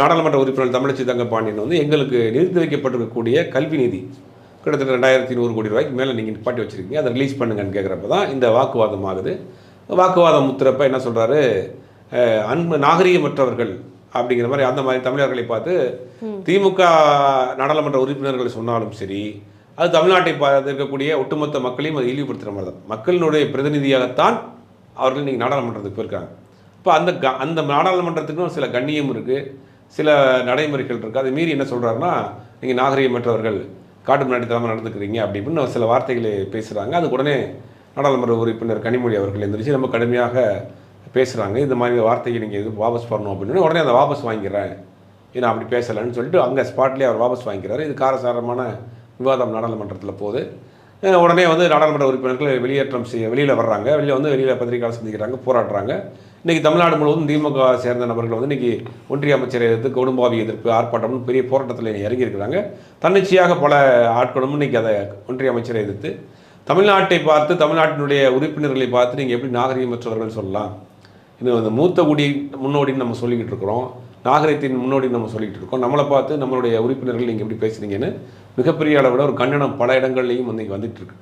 நாடாளுமன்ற உறுப்பினர் தமிழச்சி தங்கப்பாண்டியன் வந்து எங்களுக்கு நிறுத்தி வைக்கப்பட்டிருக்கக்கூடிய கல்வி நிதி கிட்டத்தட்ட 2100 கோடி ரூபாய்க்கு மேலே நீங்கள் நிப்பாட்டி வச்சுருக்கீங்க, அதை ரிலீஸ் பண்ணுங்கன்னு கேட்குறப்ப தான் இந்த வாக்குவாதம் ஆகுது. வாக்குவாதம் முத்துறப்ப என்ன சொல்கிறாரு, அன்பு நாகரீகமற்றவர்கள் அப்படிங்கிற மாதிரி அந்த மாதிரி தமிழர்களை பார்த்து திமுக நாடாளுமன்ற உறுப்பினர்கள் சொன்னாலும் சரி, அது தமிழ்நாட்டை இருக்கக்கூடிய ஒட்டுமொத்த மக்களையும் அதை இழிவுபடுத்துகிற மாதிரி தான். மக்களினுடைய பிரதிநிதியாகத்தான் அவர்கள் இன்றைக்கி நாடாளுமன்றத்துக்கு போயிருக்காங்க. இப்போ அந்த நாடாளுமன்றத்துக்கும் சில கண்ணியம் இருக்குது, சில நடைமுறைகள் இருக்குது. அதை மீறி என்ன சொல்கிறாருன்னா, நீங்கள் நாகரீகமற்றவர்கள் காட்டு முன்னாடி தரமாக நடந்துக்கிறீங்க அப்படின்னு சில வார்த்தைகளை பேசுகிறாங்க. அதுக்கு உடனே நாடாளுமன்ற உறுப்பினர் கனிமொழி அவர்கள் எந்திரிச்சு ரொம்ப கடுமையாக பேசுகிறாங்க. இந்த மாதிரி வார்த்தையை நீங்கள் இது வாபஸ் பண்ணணும் அப்படின்னு உடனே அதை வாபஸ் வாங்கிக்கிறேன், ஏன்னா அப்படி பேசலைன்னு சொல்லிட்டு அங்கே ஸ்பாட்லேயே அவர் வாபஸ் வாங்கிக்கிறாரு. இது காரசாரமான விவாதம் நாடாளுமன்றத்தில் போகுது. உடனே வந்து நாடாளுமன்ற உறுப்பினர்கள் வெளியேற்றம் வெளியில் வர்றாங்க, வெளியில் பத்திரிகையாளர் சந்திக்கிறாங்க, போராடுறாங்க. இன்றைக்கி தமிழ்நாடு முழுவதும் திமுக சேர்ந்த நபர்கள் வந்து இன்றைக்கி ஒன்றிய அமைச்சரை எதிர்த்து கொடும்பாவி எதிர்ப்பு ஆர்ப்பாட்டம்னு பெரிய போராட்டத்தில் இறங்கியிருக்கிறாங்க. தன்னிச்சையாக பல ஆட்களும் இன்றைக்கி அதை ஒன்றிய அமைச்சரை எதிர்த்து தமிழ்நாட்டை பார்த்து, தமிழ்நாட்டினுடைய உறுப்பினர்களை பார்த்து நீங்கள் எப்படி நாகரீகமற்றவர்கள் சொல்லலாம், இன்னும் அந்த மூத்த குடி முன்னோடின்னு நம்ம சொல்லிக்கிட்டு இருக்கிறோம், நாகரிகத்தின் முன்னோடின்னு நம்ம சொல்லிக்கிட்டு இருக்கோம், நம்மளை பார்த்து நம்மளுடைய உறுப்பினர்கள் நீங்கள் எப்படி பேசுகிறீங்கன்னு மிகப்பெரிய அளவில் ஒரு கண்டனம் பல இடங்கள்லையும் இன்றைக்கி வந்துட்டு இருக்கு.